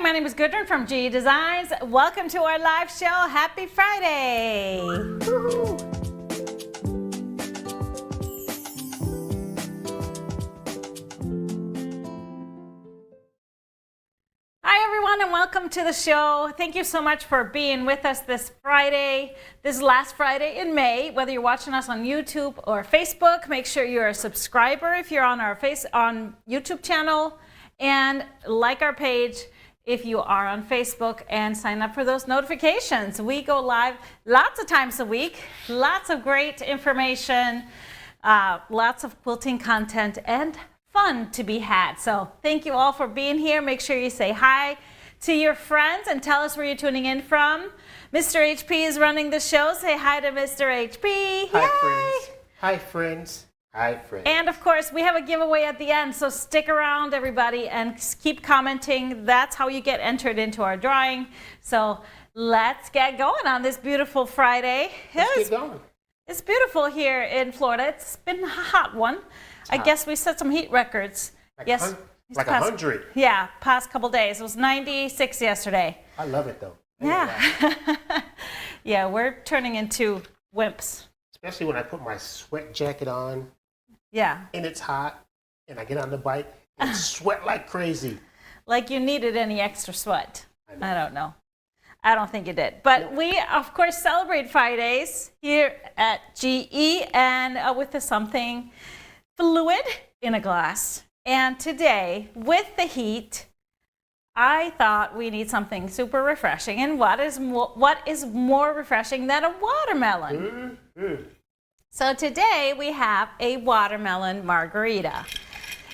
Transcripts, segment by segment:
My name is Gudrun from Gigi Designs. Welcome to our live show. Happy Friday. Hi everyone and welcome to the show. Thank you so much for being with us this Friday, this last Friday in May. Whether you're watching us on YouTube or Facebook, make sure you're a subscriber if you're on our YouTube channel, and like our page if you are on Facebook, and sign up for those notifications. We go live lots of times a week, lots of great information, lots of quilting content and fun to be had. So thank you all for being here. Make sure you say hi to your friends and tell us where you're tuning in from. Mr. HP is running the show. Say hi to Mr. HP. Hi, Yay! friends. Hi, friends. Hi, friends. And of course, we have a giveaway at the end, so stick around, everybody, and keep commenting. That's how you get entered into our drawing. So let's get going on this beautiful Friday. Let's get going. It's beautiful here in Florida. It's been a hot one. I guess we set some heat records. Like 100. Yeah, past couple days. It was 96 yesterday. I love it, though. Yeah. Yeah, we're turning into wimps. Especially when I put my sweat jacket on. Yeah. And it's hot. And I get on the bike and sweat like crazy. Like you needed any extra sweat. I don't know. I don't think you did. But we, of course, celebrate Fridays here at GE and with the something fluid in a glass. And today, with the heat, I thought we need something super refreshing. And what is more refreshing than a watermelon? Mm-hmm. So today we have a watermelon margarita.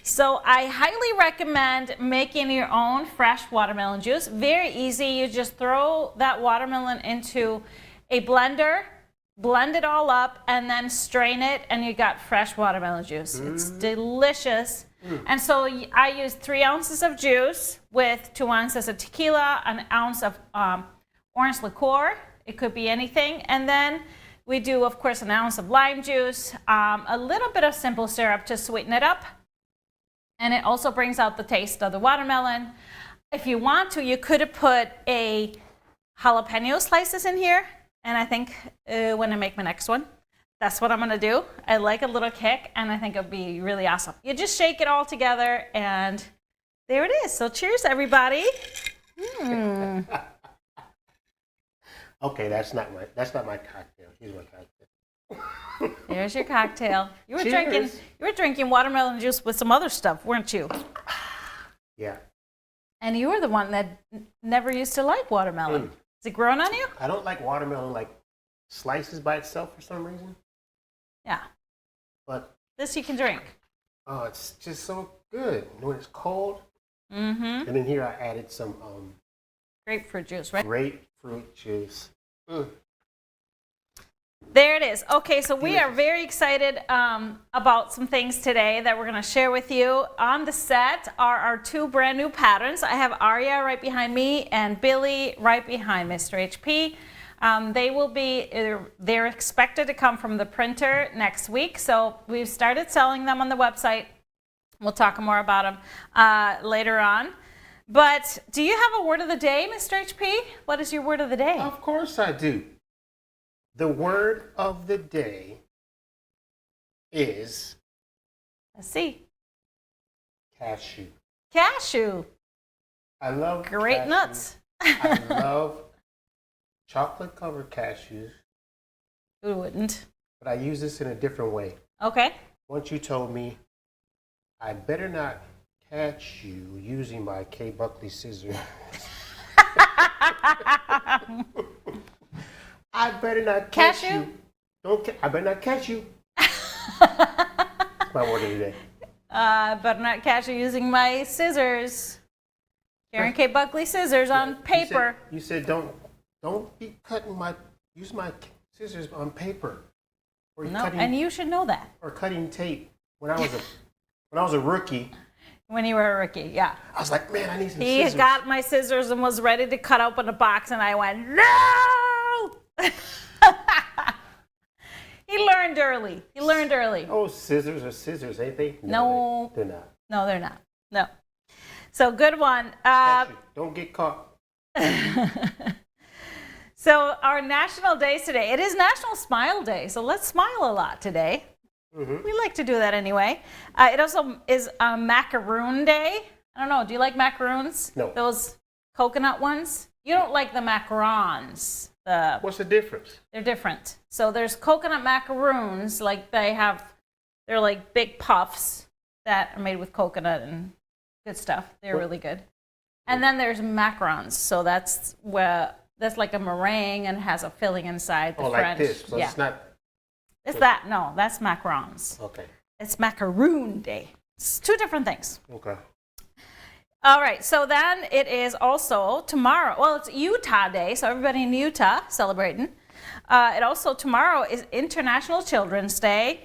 So I highly recommend making your own fresh watermelon juice. Very easy. You just throw that watermelon into a blender, blend it all up, and then strain it, and you got fresh watermelon juice. It's delicious. And so I used 3 ounces of juice with 2 ounces of tequila, an ounce of orange liqueur. It could be anything. And then we do, of course, an ounce of lime juice, a little bit of simple syrup to sweeten it up. And it also brings out the taste of the watermelon. If you want to, you could have put a jalapeno slices in here. And I think when I make my next one, that's what I'm going to do. I like a little kick, and I think it'll be really awesome. You just shake it all together, and there it is. So cheers, everybody. Okay, that's not my cocktail. Here's my cocktail. There's your cocktail. You Cheers. were drinking watermelon juice with some other stuff, weren't you? Yeah. And you were the one that never used to like watermelon. Is it growing on you? I don't like watermelon like slices by itself for some reason. Yeah. But this you can drink. Oh, it's just so good when it's cold. Mm-hmm. And then here I added some grapefruit juice, right? Grapefruit juice. There it is. Okay, so we are very excited about some things today that we're going to share with you. On the set are our 2 brand new patterns. I have Aria right behind me and Billie right behind Mr. HP. They're expected to come from the printer next week. So we've started selling them on the website. We'll talk more about them later on. But do you have a word of the day, Mr. HP? What is your word of the day? Of course I do. The word of the day is... Let's see. Cashew. Cashew. I love great cashew. Nuts. I love chocolate-covered cashews. Who wouldn't? But I use this in a different way. Okay. Once you told me, I better not catch you using my K. Buckley scissors. I better not catch you. I better not catch you. That's my word of the day. Better not catch you using my scissors. Karen K. Buckley scissors on paper. You said don't be use my scissors on paper. Or no, and you should know that. Or cutting tape. When I was a rookie. When you were a rookie, yeah. I was like, man, I need some scissors. He got my scissors and was ready to cut open a box, and I went, no! He learned early. Oh, scissors are scissors, ain't they? No. They're not. No, they're not. No. So good one. Catch you. Don't get caught. So our national days today, it is National Smile Day. So let's smile a lot today. We like to do that anyway. It also is Macaroon Day. I don't know. Do you like macaroons? No. Those coconut ones? You don't like the macarons. What's the difference? They're different. So there's coconut macaroons. Like they're like big puffs that are made with coconut and good stuff. They're really good. And then there's macarons. So that's like a meringue and has a filling inside. The French. Like this. So yeah. It's not. It's that. No, that's macarons. Okay. It's Macaroon Day. It's two different things. Okay. All right. So then it is also tomorrow. Well, it's Utah Day. So everybody in Utah celebrating. It also tomorrow is International Children's Day.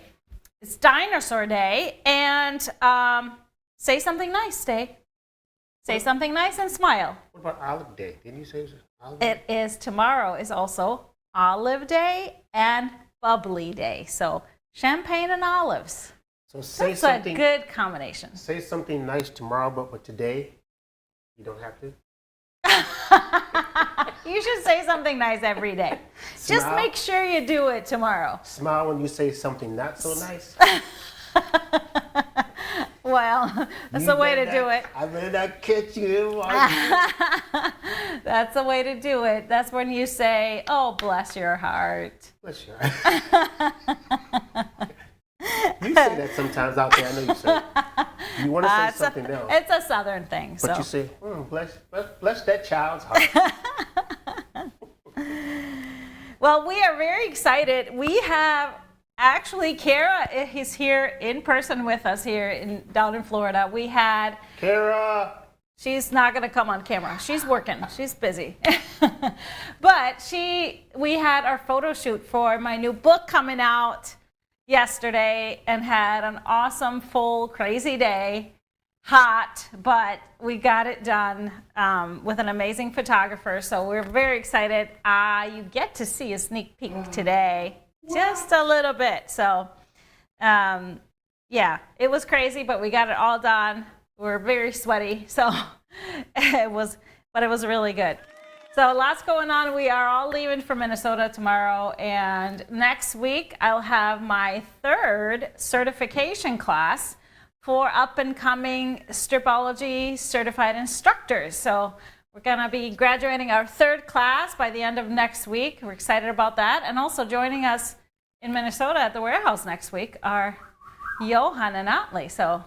It's Dinosaur Day. And say something nice day. Say something nice and smile. What about Olive Day? Didn't you say it was Olive Day? It is tomorrow is also Olive Day and Bubbly Day. So champagne and olives. So say That's something. a good combination. Say something nice tomorrow, but today you don't have to. You should say something nice every day. Just Smile. make sure you do it tomorrow. Smile when you say something not so nice. Well, that's the way to do it. I better not catch you. That's the way to do it. That's when you say, "Oh, bless your heart." Bless your heart. You say that sometimes out there. I know you say it. You want to say something else. It's a Southern thing. But you say, bless that child's heart. Well, we are very excited. We have actually Kara is here in person with us here down in Florida. We had Kara. She's not going to come on camera. She's working. She's busy. But we had our photo shoot for my new book coming out yesterday and had an awesome, full, crazy day. Hot, but we got it done with an amazing photographer. So we're very excited. You get to see a sneak peek today, just a little bit. So yeah, it was crazy, but we got it all done. We're very sweaty, so it was really good. So lots going on. We are all leaving for Minnesota tomorrow, and next week I'll have my 3rd certification class for up-and-coming stripology certified instructors. So we're gonna be graduating our 3rd class by the end of next week. We're excited about that. And also joining us in Minnesota at the warehouse next week are Johan and Otley. So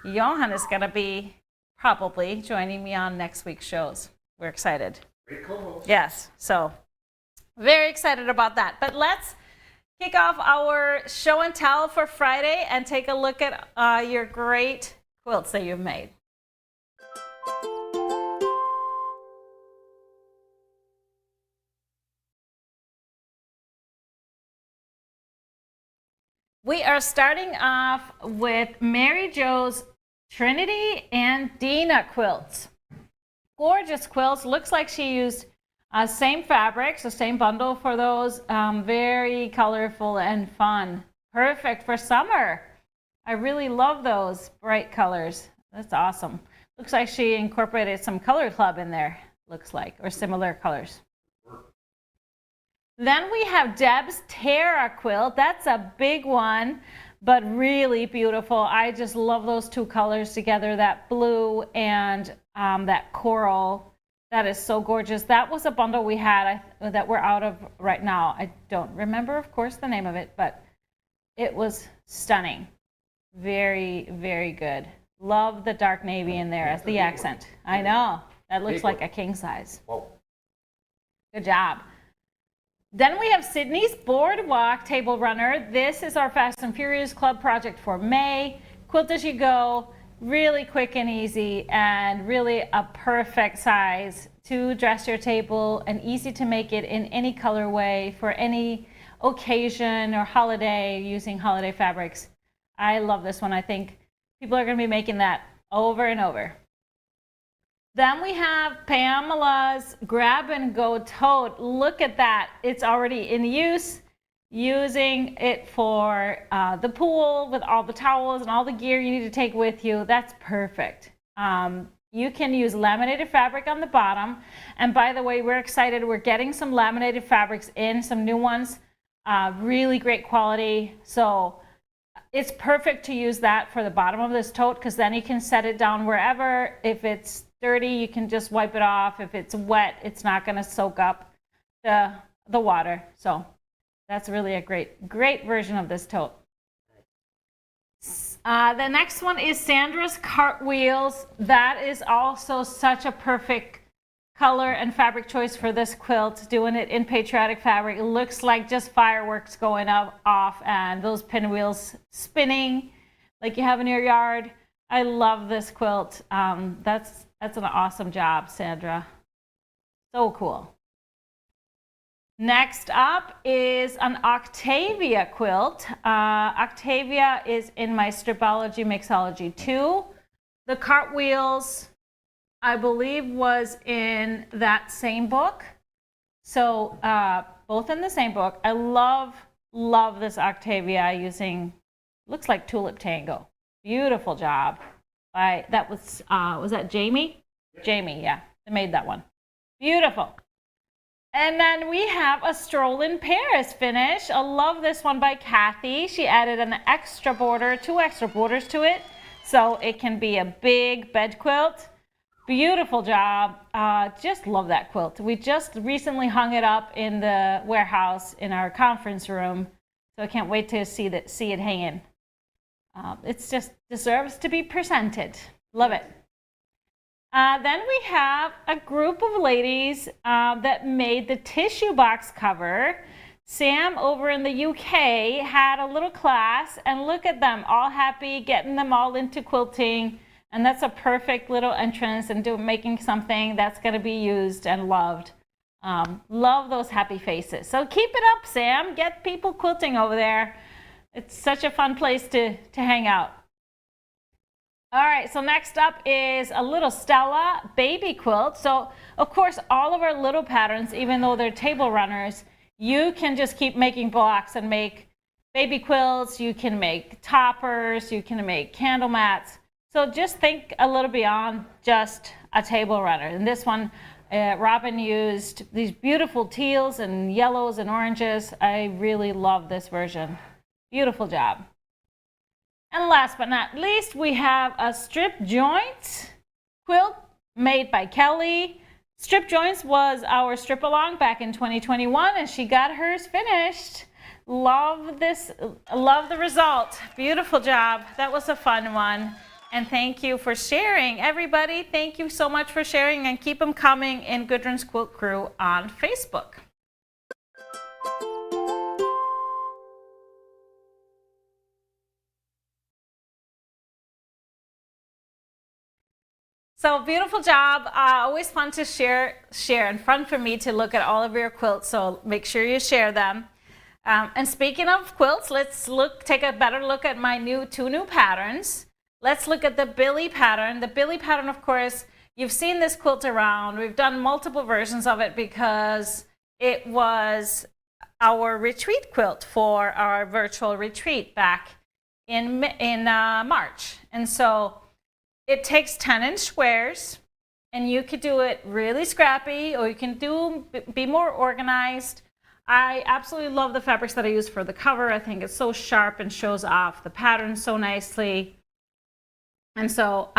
Johan is gonna be probably joining me on next week's shows. We're excited. Very cool. Yes, so very excited about that. But let's kick off our show and tell for Friday and take a look at your great quilts that you've made. We are starting off with Mary Jo's Trinity and Dina quilts. Gorgeous quilts. Looks like she used same fabrics, the same bundle for those. Very colorful and fun. Perfect for summer. I really love those bright colors. That's awesome. Looks like she incorporated some Color Club in there, looks like, or similar colors. Then we have Deb's Terra quilt. That's a big one, but really beautiful. I just love those two colors together, that blue and that coral. That is so gorgeous. That was a bundle we had that we're out of right now. I don't remember, of course, the name of it, but it was stunning. Very, very good. Love the dark navy in there as the accent. I know. That looks like a king size. Whoa. Good job. Then we have Sydney's Boardwalk Table Runner. This is our Fast and Furious Club project for May. Quilt as you go. Really quick and easy, and really a perfect size to dress your table, and easy to make it in any colorway for any occasion or holiday using holiday fabrics. I love this one. I think people are going to be making that over and over. Then we have Pamela's Grab and Go Tote. Look at that. It's already in use. Using it for the pool with all the towels and all the gear you need to take with you. That's perfect. you can use laminated fabric on the bottom. And by the way, we're excited. We're getting some laminated fabrics in, some new ones, really great quality. So it's perfect to use that for the bottom of this tote, because then you can set it down wherever. If it's dirty, you can just wipe it off. If it's wet, it's not going to soak up the water. So that's really a great version of this tote. The next one is Sandra's Cartwheels. That is also such a perfect color and fabric choice for this quilt. Doing it in patriotic fabric, it looks like just fireworks going off, and those pinwheels spinning like you have in your yard. I love this quilt. That's an awesome job, Sandra. So cool. Next up is an Octavia quilt. Octavia is in my Stripology Mixology 2. The Cartwheels, I believe, was in that same book. So both in the same book. I love this Octavia using, looks like Tulip Tango. Beautiful job. That was that Jamie? Yeah. Jamie, yeah, they made that one. Beautiful. And then we have a Stroll in Paris finish. I love this one by Kathy. She added an extra border, 2 extra borders to it, so it can be a big bed quilt. Beautiful job. Just love that quilt. We just recently hung it up in the warehouse in our conference room, so I can't wait to see it hanging. It just deserves to be presented. Love it. Then we have a group of ladies that made the tissue box cover. Sam over in the UK had a little class, and look at them, all happy, getting them all into quilting. And that's a perfect little entrance into making something that's going to be used and loved. Love those happy faces. So keep it up, Sam. Get people quilting over there. It's such a fun place to hang out. All right, so next up is a little Stella baby quilt. So, of course, all of our little patterns, even though they're table runners, you can just keep making blocks and make baby quilts. You can make toppers. You can make candle mats. So just think a little beyond just a table runner. In this one, Robin used these beautiful teals and yellows and oranges. I really love this version. Beautiful job. And last but not least, we have a strip joint quilt made by Kelly. Strip joints was our strip along back in 2021, and she got hers finished. Love this, love the result. Beautiful job. That was a fun one. And thank you for sharing, everybody. Thank you so much for sharing, and keep them coming in Gudrun's Quilt Crew on Facebook. So beautiful job. Always fun to share, and fun for me to look at all of your quilts. So make sure you share them. And speaking of quilts, let's take a better look at my two new patterns. Let's look at the Billie pattern. The Billie pattern, of course, you've seen this quilt around. We've done multiple versions of it because it was our retreat quilt for our virtual retreat back in March. And so it takes 10-inch squares, and you could do it really scrappy, or you can be more organized. I absolutely love the fabrics that I use for the cover. I think it's so sharp and shows off the pattern so nicely. And so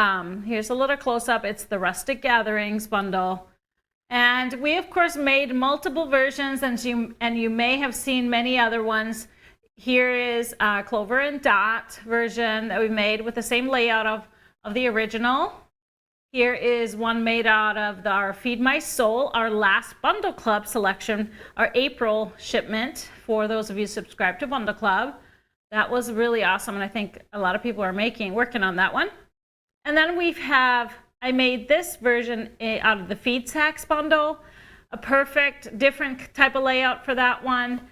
here's a little close-up. It's the Rustic Gatherings bundle. And we, of course, made multiple versions, and you may have seen many other ones. Here is a Clover and Dot version that we made with the same layout of the original. Here is one made out of our Feed My Soul, our last Bundle Club selection, our April shipment for those of you subscribed to Bundle Club. That was really awesome, and I think a lot of people are working on that one. And then I made this version out of the Feed Sacks bundle, a perfect different type of layout for that one.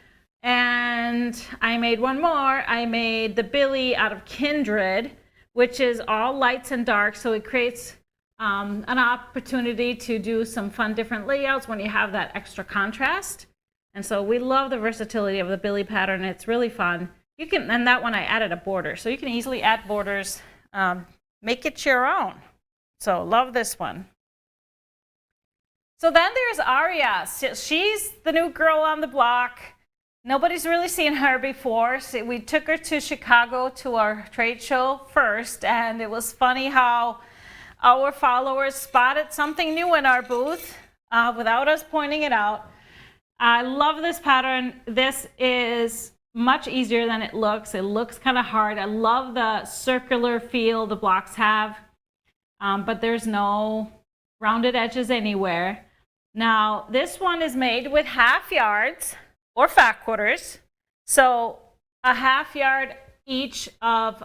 And I made one more. I made the Billie out of Kindred, which is all lights and darks, so it creates an opportunity to do some fun different layouts when you have that extra contrast. And so we love the versatility of the Billie pattern. It's really fun. And that one I added a border, so you can easily add borders, make it your own. So love this one. So then there's Arya. She's the new girl on the block. Nobody's really seen her before. So we took her to Chicago to our trade show first, and it was funny how our followers spotted something new in our booth without us pointing it out. I love this pattern. This is much easier than it looks. It looks kind of hard. I love the circular feel the blocks have, but there's no rounded edges anywhere. Now, this one is made with half yards or fat quarters. So a half yard each of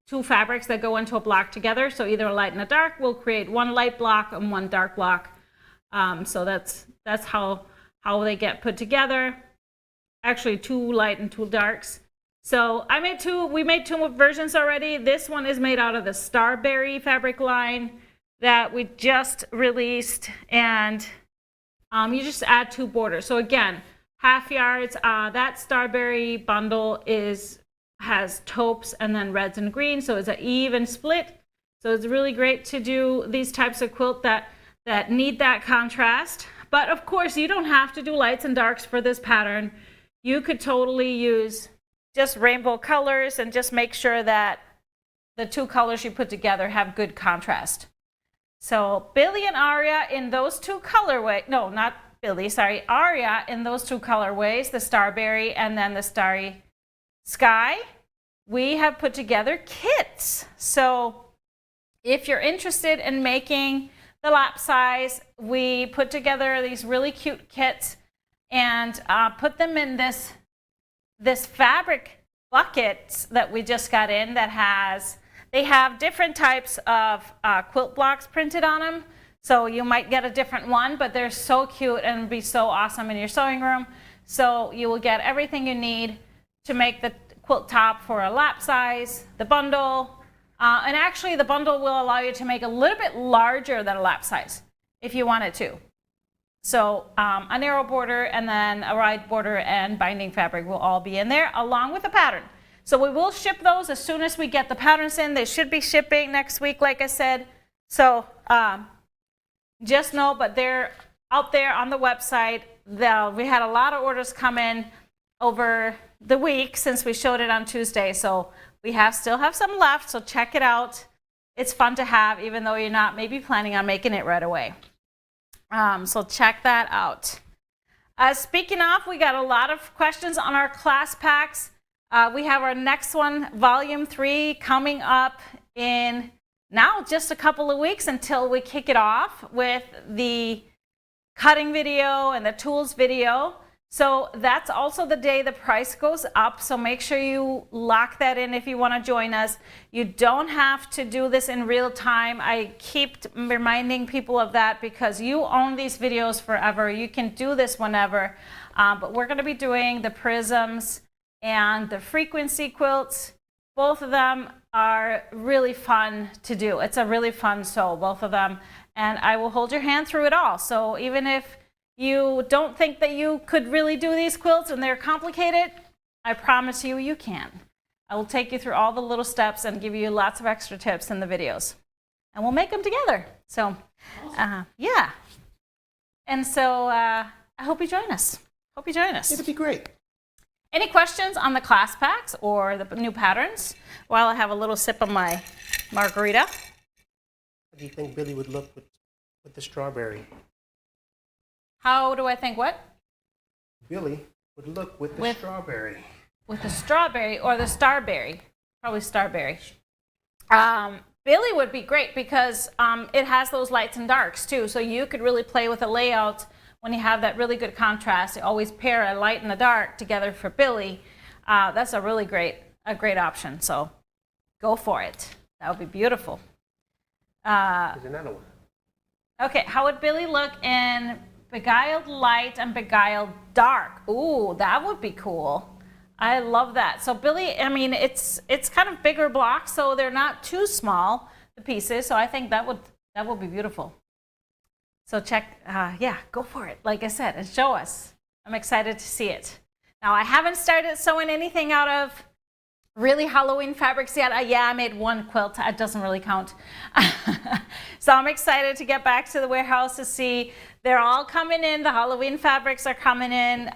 two fabrics that go into a block together. So either a light and a dark will create one light block and one dark block. So that's how they get put together. Actually, 2 light and 2 darks. So we made 2 versions already. This one is made out of the Starberry fabric line that we just released, and you just add 2 borders. So again, half yards. That Starberry bundle has taupes and then reds and greens, so it's an even split. So it's really great to do these types of quilt that need that contrast. But of course, you don't have to do lights and darks for this pattern. You could totally use just rainbow colors and just make sure that the 2 colors you put together have good contrast. So Billie and Aria in those 2 colorways, no, not Billie, sorry, Aria in those 2 colorways, the Starberry and then the Starry Sky, we have put together kits. So if you're interested in making the lap size, we put together these really cute kits and put them in this fabric bucket that we just got in that they have different types of quilt blocks printed on them. So you might get a different one, but they're so cute and be so awesome in your sewing room. So you will get everything you need to make the quilt top for a lap size, the bundle, and actually the bundle will allow you to make a little bit larger than a lap size if you wanted to. So a narrow border and then a wide border and binding fabric will all be in there along with the pattern. So we will ship those as soon as we get the patterns in. They should be shipping next week, like I said. So just know, but they're out there on the website. We had a lot of orders come in over the week since we showed it on Tuesday. So we still have some left, so check it out. It's fun to have, even though you're not maybe planning on making it right away. So check that out. Speaking of, we got a lot of questions on our class packs. We have our next one, volume 3, coming up in now just a couple of weeks until we kick it off with the cutting video and the tools video. So that's also the day the price goes up. So make sure you lock that in if you want to join us. You don't have to do this in real time. I keep reminding people of that because you own these videos forever. You can do this whenever. But we're going to be doing the Prisms and the frequency quilts. Both of them are really fun to do. It's a really fun sew, both of them. And I will hold your hand through it all. So even if you don't think that you could really do these quilts and they're complicated, I promise you, you can. I will take you through all the little steps and give you lots of extra tips in the videos. And we'll make them together. So, yeah. And so I hope you join us. Hope you join us. It'll be great. Any questions on the class packs or the new patterns while I have a little sip of my margarita? How do you think Billie would look with the strawberry? How do I think what? Billie would look with the strawberry. With the strawberry or the starberry? Probably starberry. Billie would be great because it has those lights and darks too. So you could really play with the layout when you have that really good contrast. You always pair a light and a dark together for Billie. That's a really great option. So go for it. That would be beautiful. There's another one. Okay, how would Billie look in Beguiled Light and Beguiled Dark? Ooh, that would be cool. I love that. So Billie, I mean, it's kind of bigger blocks, so they're not too small, the pieces. So I think that would be beautiful. So check, yeah, go for it. Like I said, and show us. I'm excited to see it. Now I haven't started sewing anything out of really Halloween fabrics yet. Yeah, I made one quilt. It doesn't really count. So I'm excited to get back to the warehouse to see. They're all coming in. The Halloween fabrics are coming in,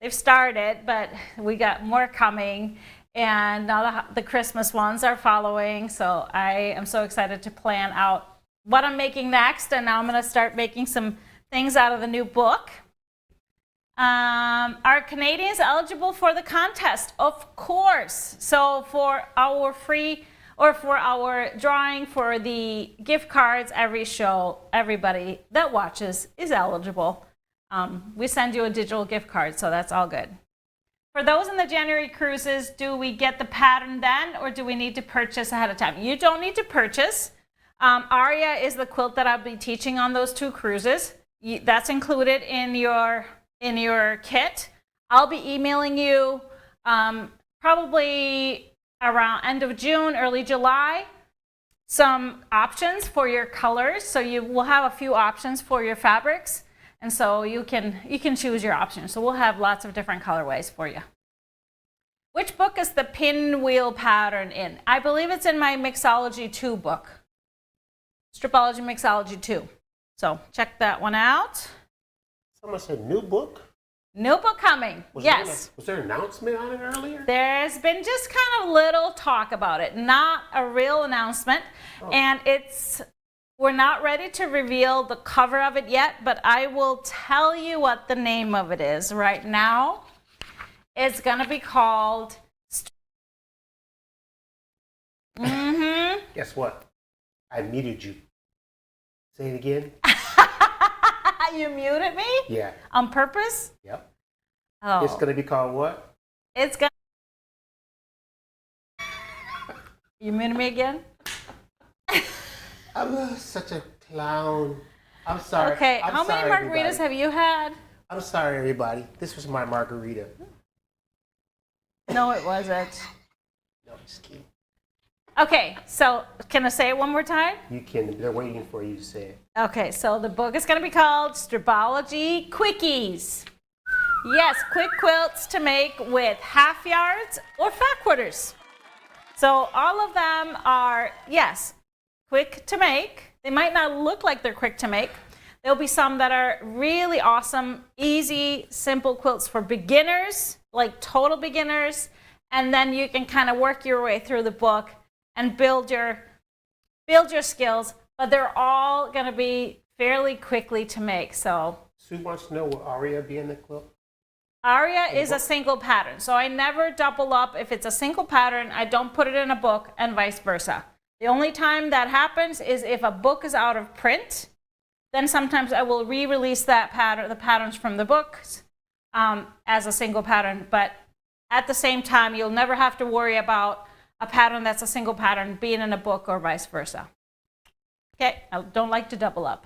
they've started, but we got more coming. And now the Christmas ones are following. So I am so excited to plan out what I'm making next. And now I'm going to start making some things out of the new book. Are Canadians eligible for the contest? Of course. So for our free or for our drawing for the gift cards, every show, everybody that watches is eligible. We send you a digital gift card, so that's all good. For those in the January cruises, do we get the pattern then, or do we need to purchase ahead of time? You don't need to purchase. Arya is the quilt that I'll be teaching on those 2 cruises. That's included in your kit. I'll be emailing you probably around end of June, early July, some options for your colors. So you will have a few options for your fabrics. And so you can choose your options. So we'll have lots of different colorways for you. Which book is the pinwheel pattern in? I believe it's in my Mixology 2 book. Stripology Mixology 2. So check that one out. Someone said new book? New book coming. Yes. Was there an announcement on it earlier? There's been just kind of little talk about it. Not a real announcement. Oh. And we're not ready to reveal the cover of it yet, but I will tell you what the name of it is right now. It's going to be called... Guess what? I muted you. Say it again. You muted me? Yeah. On purpose? Yep. Oh. It's going to be called what? It's going to... You muted me again? I'm such a clown. I'm sorry. Okay, how many margaritas have you had? I'm sorry, everybody. This was my margarita. No, it wasn't. No, just kidding. Okay, so can I say it one more time? You can. They're waiting for you to say it. Okay, so the book is going to be called Stripology Quickies. Yes, quick quilts to make with half yards or fat quarters. So all of them are, yes, quick to make. They might not look like they're quick to make. There'll be some that are really awesome, easy, simple quilts for beginners, like total beginners. And then you can kind of work your way through the book and build your skills. But they're all going to be fairly quickly to make. So Sue wants to know, will Aria be in the quilt? Aria is a single pattern. So I never double up. If it's a single pattern, I don't put it in a book and vice versa. The only time that happens is if a book is out of print, then sometimes I will re-release that pattern, the patterns from the books as a single pattern. But at the same time, you'll never have to worry about a pattern that's a single pattern being in a book or vice versa. Okay, I don't like to double up.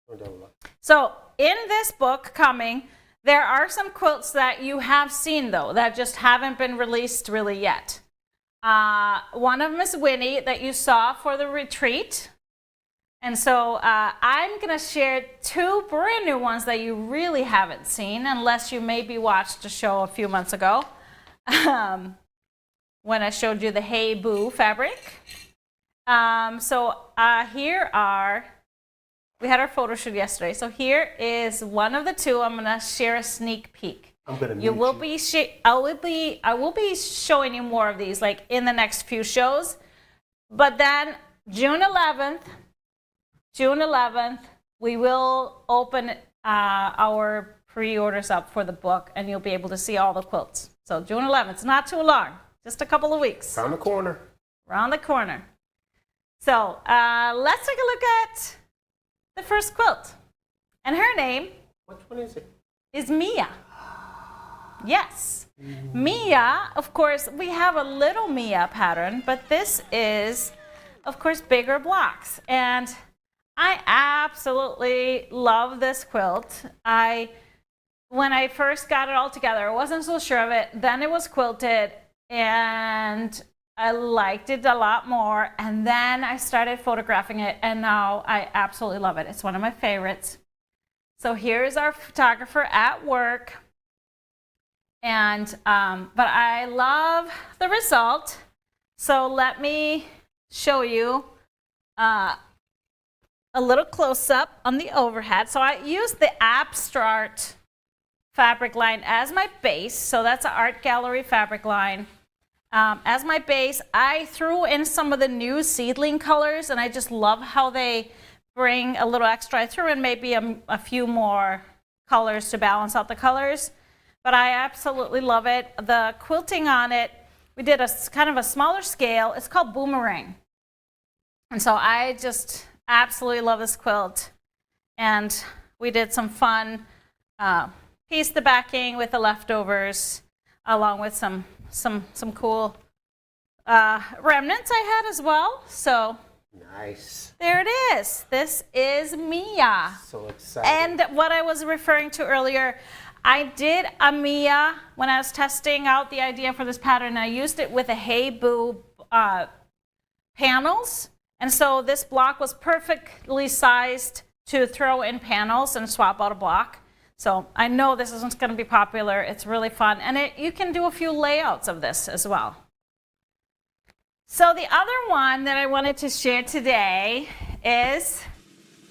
Don't double up. So in this book coming, there are some quilts that you have seen, though, that just haven't been released really yet. One of them is Winnie that you saw for the retreat. And so I'm going to share 2 brand new ones that you really haven't seen, unless you maybe watched a show a few months ago when I showed you the Hey Boo fabric. Here are... We had our photo shoot yesterday. So here is one of the 2. I'm going to share a sneak peek. I'm going to You will be I will be showing you more of these like in the next few shows. But then June 11th, we will open our pre-orders up for the book, and you'll be able to see all the quilts. So June 11th, it's not too long, just a couple of weeks. Around the corner. Around the corner. So let's take a look at the first quilt. And her name... Which one is it? Is Mia. Yes. Mia, of course, we have a little Mia pattern, but this is, of course, bigger blocks. And I absolutely love this quilt. When I first got it all together, I wasn't so sure of it. Then it was quilted, and I liked it a lot more. And then I started photographing it, and now I absolutely love it. It's one of my favorites. So here's our photographer at work. And but I love the result. So let me show you a little close up on the overhead. So I used the Abstract fabric line as my base. So that's an art gallery fabric line. As my base, I threw in some of the new seedling colors, and I just love how they bring a little extra. I threw in maybe a few more colors to balance out the colors, but I absolutely love it. The quilting on it, we did a kind of a smaller scale. It's called Boomerang. And so I just absolutely love this quilt. And we did some fun piece the backing with the leftovers, along with some cool remnants I had as well. So nice. There it is. This is Mia. So exciting. And what I was referring to earlier, I did a Mia when I was testing out the idea for this pattern. I used it with a Hey Boo panels. And so this block was perfectly sized to throw in panels and swap out a block. So I know this isn't going to be popular. It's really fun. And you can do a few layouts of this as well. So the other one that I wanted to share today is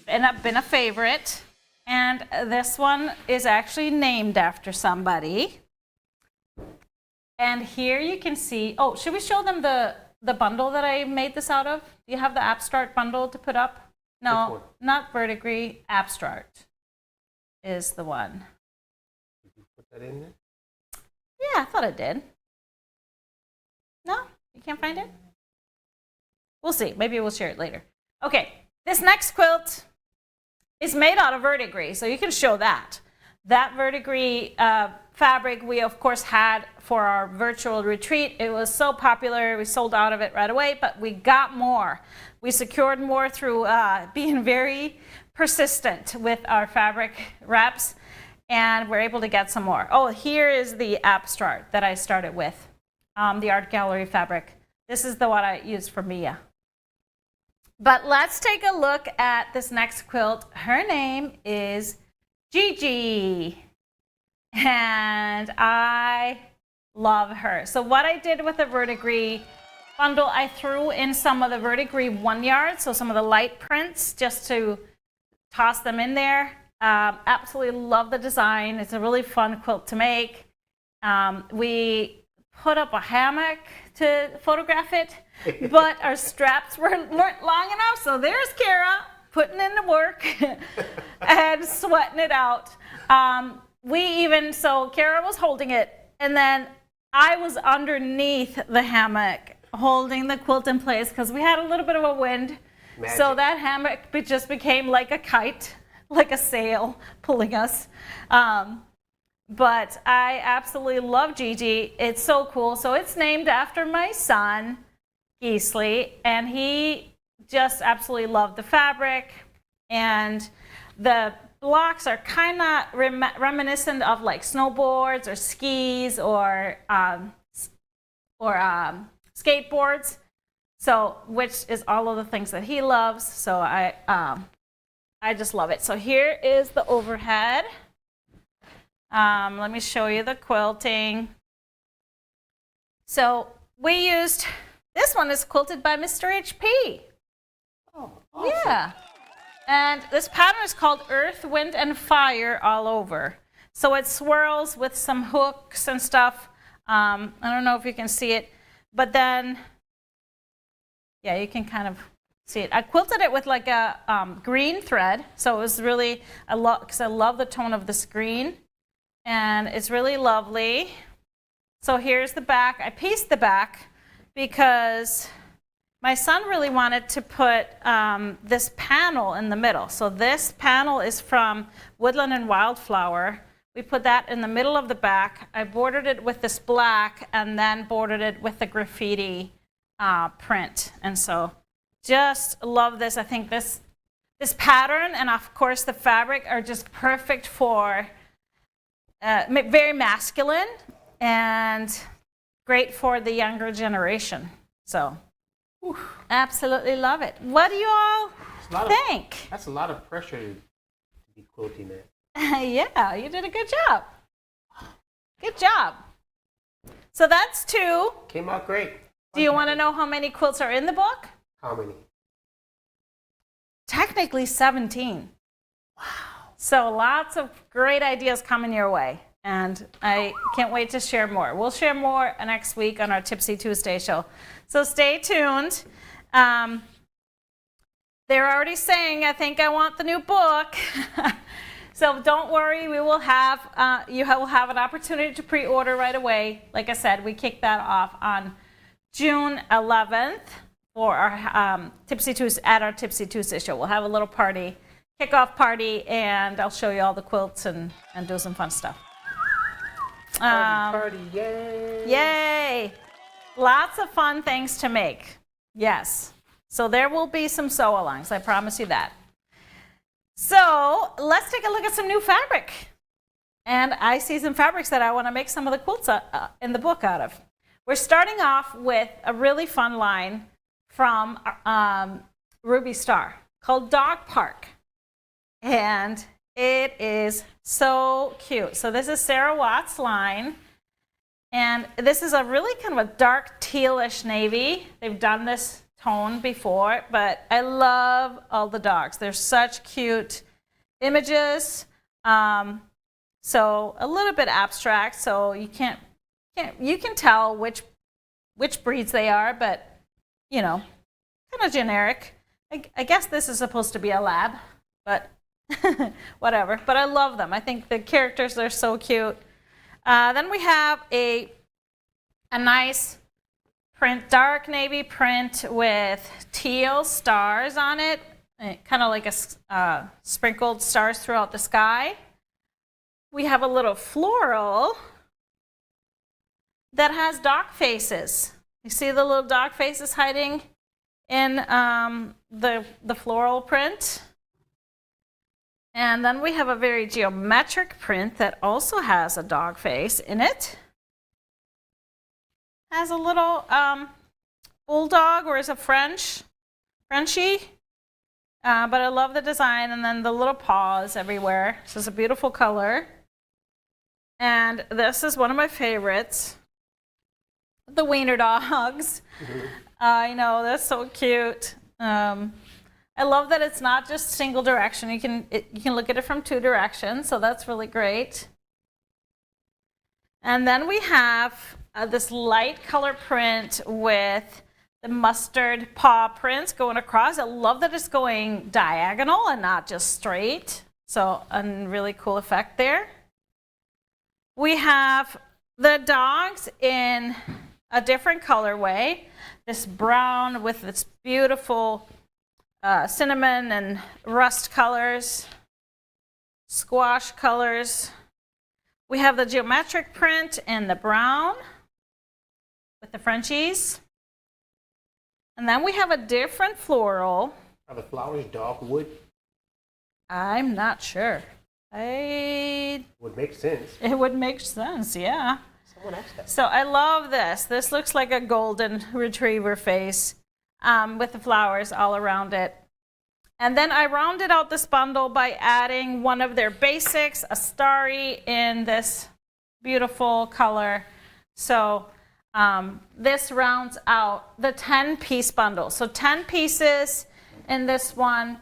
been a favorite. And this one is actually named after somebody. And here you can see, oh, should we show them the bundle that I made this out of? Do you have the Abstract bundle to put up? No, not Verdigris, Abstract is the one. Did you put that in there? Yeah, I thought it did. No? You can't find it? We'll see. Maybe we'll share it later. Okay, this next quilt is made out of verdigris, so you can show that. That verdigris fabric we, of course, had for our virtual retreat. It was so popular, we sold out of it right away, but we got more. We secured more through being very persistent with our fabric reps, and we're able to get some more. Oh, here is the Abstract that I started with, the art gallery fabric. This is the one I used for Mia. But let's take a look at this next quilt. Her name is Gigi, and I love her. So what I did with the verdigris bundle, I threw in some of the verdigris 1 yard, so some of the light prints, just to toss them in there. Absolutely love the design. It's a really fun quilt to make. We put up a hammock to photograph it, but our straps weren't long enough. So there's Kara putting in the work and sweating it out. So Kara was holding it, and then I was underneath the hammock holding the quilt in place because we had a little bit of a wind. Magic. So that hammock just became like a kite, like a sail pulling us. But I absolutely love Gigi. It's so cool. So it's named after my son, Geasy, and he just absolutely loved the fabric. And the blocks are kind of reminiscent of like snowboards or skis or skateboards. So, which is all of the things that he loves. So I just love it. So here is the overhead. Let me show you the quilting. So we used, this one is quilted by Mr. HP. Oh, awesome. Yeah. And this pattern is called Earth, Wind, and Fire all over. So it swirls with some hooks and stuff. I don't know if you can see it, but then, yeah, you can kind of see it. I quilted it with like a green thread. So it was really, because I love the tone of this green. And it's really lovely. So here's the back. I pieced the back because my son really wanted to put this panel in the middle. So this panel is from Woodland and Wildflower. We put that in the middle of the back. I bordered it with this black and then bordered it with the graffiti print. And so just love this. I think this pattern and of course the fabric are just perfect for very masculine and great for the younger generation. So absolutely love it. What do you all think? That's a lot of pressure to be quilting that. Yeah, you did a good job. Good job. So that's 2. Came out great. Do you want to know how many quilts are in the book? How many? Technically 17. Wow. So lots of great ideas coming your way. And I can't wait to share more. We'll share more next week on our Tipsy Tuesday show. So stay tuned. They're already saying, I think I want the new book. So don't worry, we will have, you will have an opportunity to pre-order right away. Like I said, we kick that off on June 11th for our Tipsy Tuesday, at our Tipsy Tuesday show. We'll have a little party, kickoff party, and I'll show you all the quilts and do some fun stuff. Party, yay! Yay! Lots of fun things to make. Yes. So there will be some sew-alongs, I promise you that. So let's take a look at some new fabric. And I see some fabrics that I want to make some of the quilts in the book out of. We're starting off with a really fun line from Ruby Star called Dog Park. And it is so cute. So this is Sarah Watt's line. And this is a really kind of a dark tealish navy. They've done this tone before, but I love all the dogs. They're such cute images. So a little bit abstract, so you can tell which breeds they are, but you know, kind of generic. I guess this is supposed to be a lab, but whatever. But I love them. I think the characters are so cute. Then we have a nice print, dark navy print with teal stars on it, kind of like a sprinkled stars throughout the sky. We have a little floral that has dog faces. You see the little dog faces hiding in the floral print. And then we have a very geometric print that also has a dog face in it. Has a little bulldog, or is it Frenchie? But I love the design, and then the little paws everywhere. So it's a beautiful color. And this is one of my favorites, the wiener dogs. I know, they're so cute. I love that it's not just single direction. You can look at it from 2 directions, so that's really great. And then we have this light color print with the mustard paw prints going across. I love that it's going diagonal and not just straight. So a really cool effect there. We have the dogs in a different colorway. This brown with this beautiful cinnamon and rust colors, squash colors. We have the geometric print in the brown with the Frenchies. And then we have a different floral. Are the flowers dogwood? I'm not sure. Would make sense. It would make sense, yeah. Someone asked that. So I love this. This looks like a golden retriever face with the flowers all around it. And then I rounded out this bundle by adding one of their basics, a starry in this beautiful color. So this rounds out the 10-piece bundle. So 10 pieces in this one,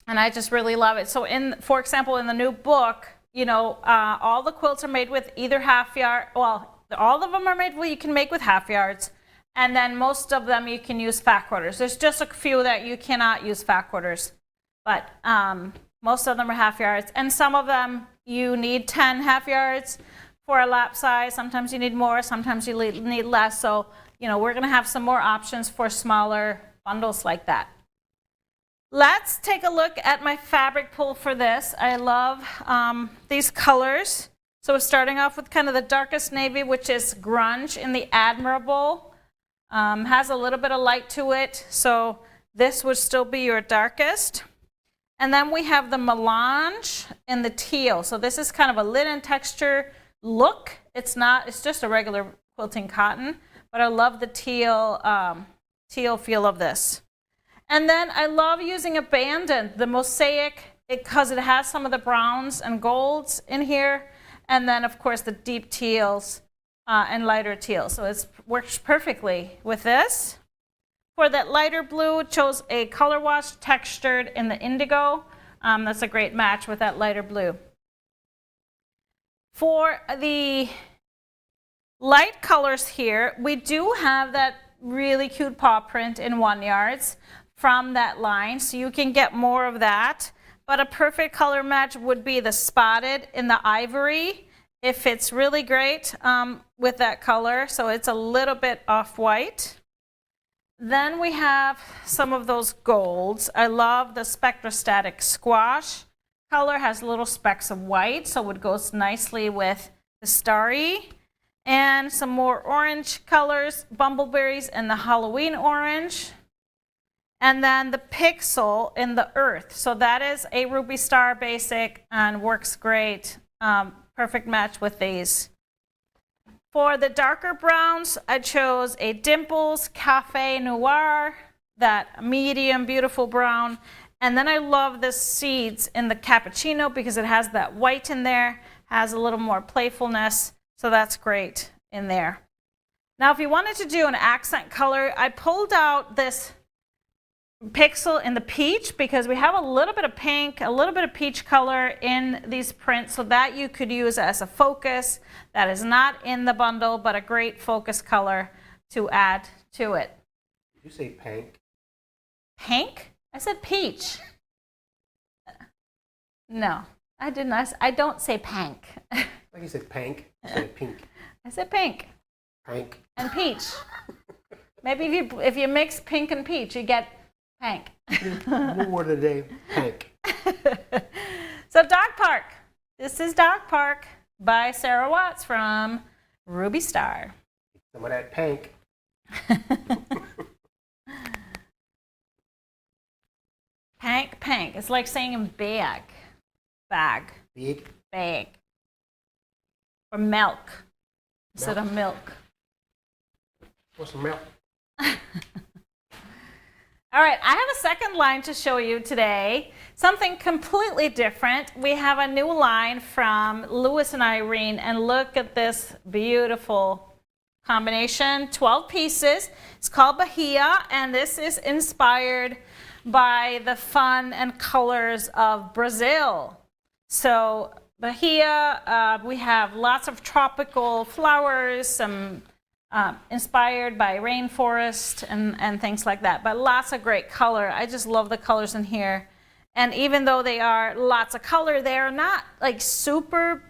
and I just really love it. So for example, in the new book, you know, all the quilts are made with either half yard. Well, all of them are made you can make with half yards. And then most of them you can use fat quarters. There's just a few that you cannot use fat quarters. But most of them are half yards. And some of them you need 10 half yards for a lap size. Sometimes you need more, sometimes you need less. So, you know, we're going to have some more options for smaller bundles like that. Let's take a look at my fabric pool for this. I love these colors. So we're starting off with kind of the darkest navy, which is grunge in the Admirable. Has a little bit of light to it, so this would still be your darkest. And then we have the melange in the teal. So this is kind of a linen texture look. It's just a regular quilting cotton, but I love the teal feel of this. And then I love using Abandoned, the mosaic, because it has some of the browns and golds in here. And then of course the deep teals and lighter teal. So it works perfectly with this. For that lighter blue, chose a color wash textured in the indigo. That's a great match with that lighter blue. For the light colors here, we do have that really cute paw print in 1 yards from that line, so you can get more of that. But a perfect color match would be the spotted in the ivory. It fits really great with that color, so it's a little bit off-white. Then we have some of those golds. I love the Spectrostatic Squash color, has little specks of white, so it goes nicely with the starry. And some more orange colors, bumbleberries and the Halloween orange. And then the pixel in the earth. So that is a Ruby Star basic and works great. Perfect match with these. For the darker browns, I chose a Dimples Cafe Noir, that medium beautiful brown. And then I love the seeds in the cappuccino because it has that white in there, has a little more playfulness. So that's great in there. Now, if you wanted to do an accent color, I pulled out this pixel in the peach because we have a little bit of pink, a little bit of peach color in these prints, so that you could use as a focus. That is not in the bundle, but a great focus color to add to it. Did you say pink? Pink? I said peach. No, I did not. I don't say pink. Like you said pink, you said pink. I said pink. Pink. And peach. Maybe if you mix pink and peach, you get pink. More today, pink. So Dog Park. This is Dog Park by Sarah Watts from Ruby Star. Some of that pink. Pink, pink. It's like saying bag. Bag. Big. Bag. Or milk instead of milk. What's some milk? All right, I have a second line to show you today. Something completely different. We have a new line from Lewis and Irene, and look at this beautiful combination, 12 pieces. It's called Bahia, and this is inspired by the fun and colors of Brazil. So Bahia, we have lots of tropical flowers, some inspired by rainforest and things like that, but lots of great color. I just love the colors in here. And even though they are lots of color, they are not like super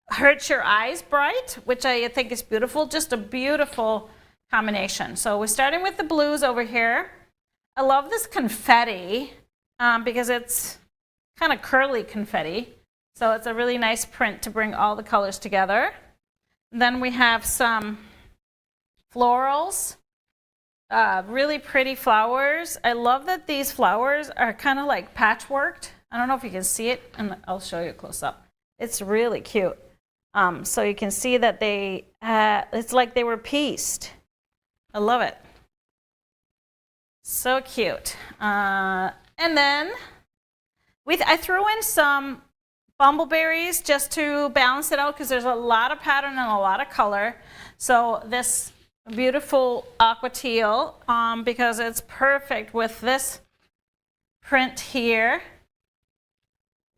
hurt your eyes bright, which I think is beautiful, just a beautiful combination. So we're starting with the blues over here. I love this confetti because it's kind of curly confetti. So it's a really nice print to bring all the colors together. Then we have some florals, really pretty flowers. I love that these flowers are kind of like patchworked. I don't know if you can see it, and I'll show you close up. It's really cute. So you can see that it's like they were pieced. I love it. So cute. And then I threw in some bumbleberries just to balance it out because there's a lot of pattern and a lot of color. So this beautiful aqua teal because it's perfect with this print here.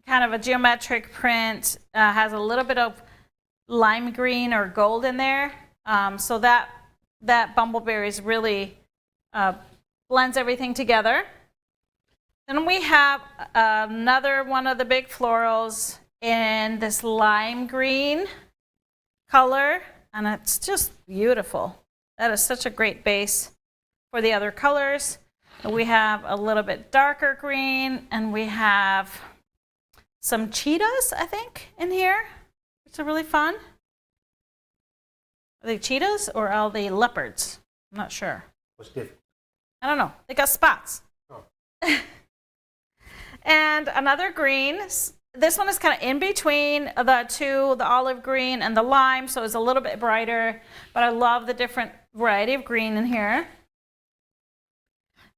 Kind of a geometric print, has a little bit of lime green or gold in there. So that bumbleberries really blends everything together. Then we have another one of the big florals in this lime green color, and it's just beautiful. That is such a great base for the other colors. We have a little bit darker green, and we have some cheetahs, I think, in here. It's really fun. Are they cheetahs or are they leopards? I'm not sure. What's different? I don't know. They got spots. Oh. And another green. This one is kind of in between the two, the olive green and the lime, so it's a little bit brighter, but I love the different variety of green in here.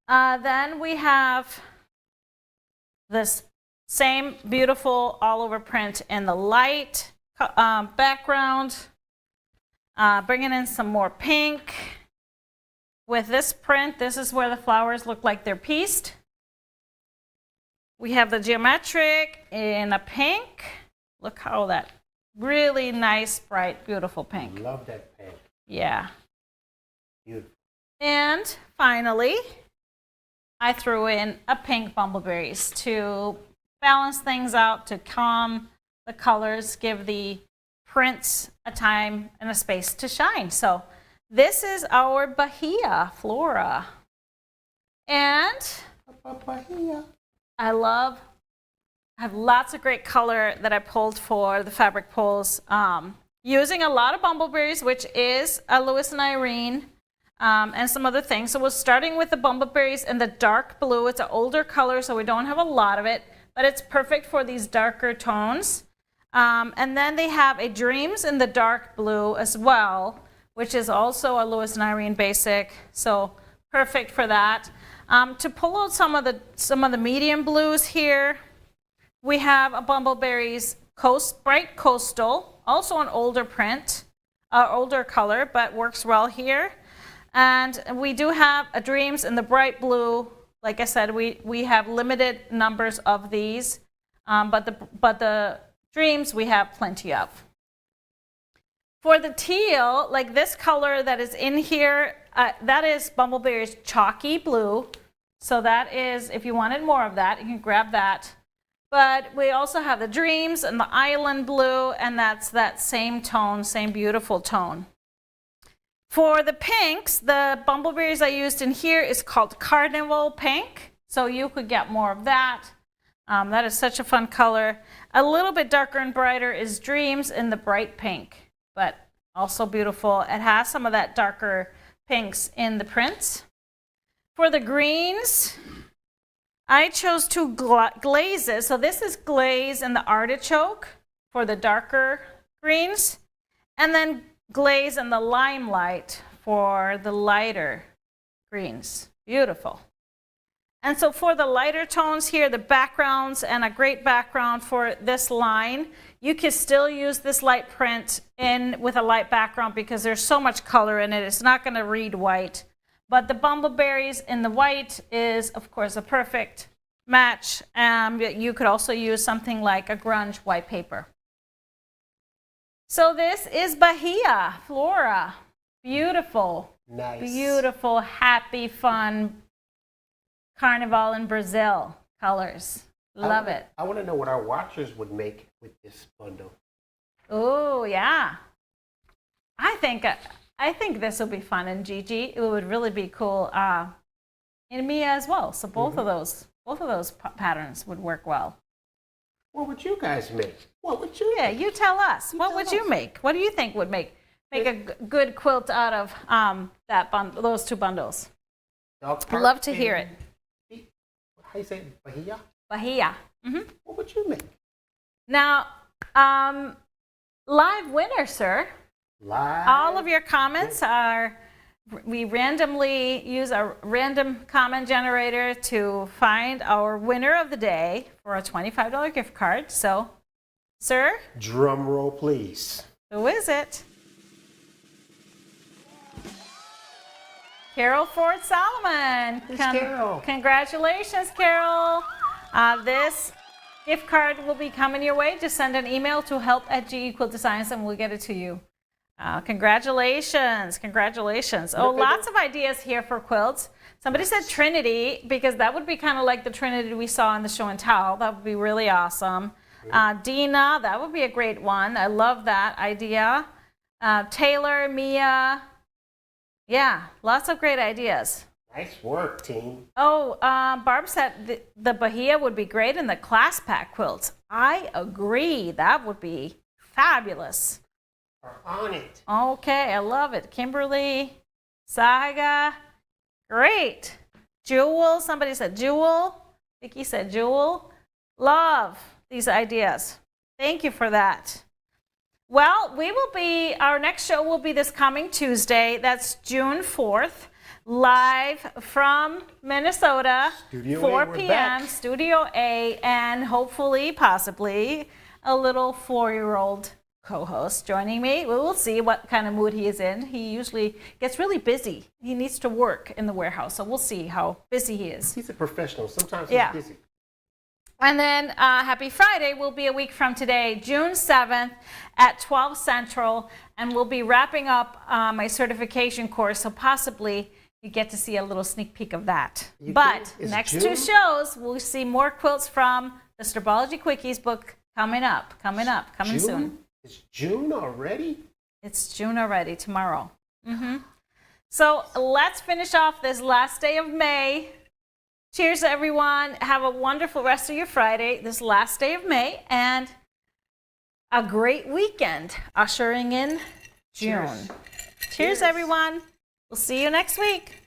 Then we have this same beautiful all over print in the light background. Bringing in some more pink. With this print, this is where the flowers look like they're pieced. We have the geometric in a pink. Look how that really nice, bright, beautiful pink. Love that pink. Yeah. Beautiful. And finally, I threw in a pink bumbleberries to balance things out, to calm the colors, give the prints a time and a space to shine. So this is our Bahia Flora. And Bahia. I have lots of great color that I pulled for the fabric pulls. Using a lot of bumbleberries, which is a Lewis and Irene, and some other things. So we're starting with the bumbleberries in the dark blue. It's an older color, so we don't have a lot of it, but it's perfect for these darker tones. And then they have a Dreams in the dark blue as well, which is also a Lewis and Irene basic, so perfect for that. To pull out some of the medium blues here, we have a Bumbleberries Bright Coastal, also an older print, older color, but works well here. And we do have a Dreams in the bright blue. Like I said, we have limited numbers of these, but the Dreams we have plenty of. For the teal, like this color that is in here, that is Bumbleberries Chalky Blue. So that is, if you wanted more of that, you can grab that. But we also have the Dreams and the Island Blue, and that's that same tone, same beautiful tone. For the pinks, the Bumbleberries I used in here is called Carnival Pink. So you could get more of that. That is such a fun color. A little bit darker and brighter is Dreams in the bright pink, but also beautiful. It has some of that darker pinks in the prints. For the greens, I chose two glazes. So this is glaze in the artichoke for the darker greens, and then glaze in the limelight for the lighter greens. Beautiful. And so for the lighter tones here, the backgrounds, and a great background for this line, you can still use this light print in with a light background because there's so much color in it. It's not going to read white. But the Bumbleberries in the white is, of course, a perfect match. You could also use something like a grunge white paper. So this is Bahia Flora. Beautiful. Nice. Beautiful, happy, fun Carnival in Brazil colors. Love it. I want to know what our watchers would make with this bundle. Oh, yeah. I think this will be fun, and Gigi, it would really be cool in Mia as well. So both of those patterns would work well. What would you guys make? What would you Yeah, make? you tell us. What would you make? What do you think would make a good quilt out of those two bundles? I'd love to hear it. How you say it? Bahia? Bahia. What would you make? Now, live winner, sir. Live. All of your comments are, we randomly use a random comment generator to find our winner of the day for a $25 gift card. So, sir? Drum roll, please. Who is it? Carol Ford Solomon. Carol. Congratulations, Carol. This gift card will be coming your way. Just send an email to help@gequiltdesigns and we'll get it to you. Congratulations. Oh, lots of ideas here for quilts. Somebody said Trinity, because that would be kind of like the Trinity we saw in the show and tell. That would be really awesome. Dina, that would be a great one. I love that idea. Taylor, Mia. Yeah, lots of great ideas. Nice work, team. Oh, Barb said the Bahia would be great in the class pack quilts. I agree. That would be fabulous. We're on it. Okay, I love it. Kimberly, Saga, great. Jewel, somebody said Jewel. Vicky said Jewel. Love these ideas. Thank you for that. Well, our next show will be this coming Tuesday. That's June 4th, live from Minnesota, Studio 4 A, we're p.m., back. Studio A, and hopefully, possibly, a little 4-year-old co-host joining me. We will see what kind of mood he is in. He usually gets really busy. He needs to work in the warehouse, so we'll see how busy he is. He's a professional. Sometimes he's busy. And then Happy Friday will be a week from today, June 7th at 12 Central, and we'll be wrapping up my certification course, so possibly you get to see a little sneak peek of that. But next June? 2 shows, we'll see more quilts from the Stabology Quickies book coming soon. It's June already? It's June already, tomorrow. So let's finish off this last day of May. Cheers, everyone. Have a wonderful rest of your Friday, this last day of May, and a great weekend ushering in June. Cheers, everyone. We'll see you next week.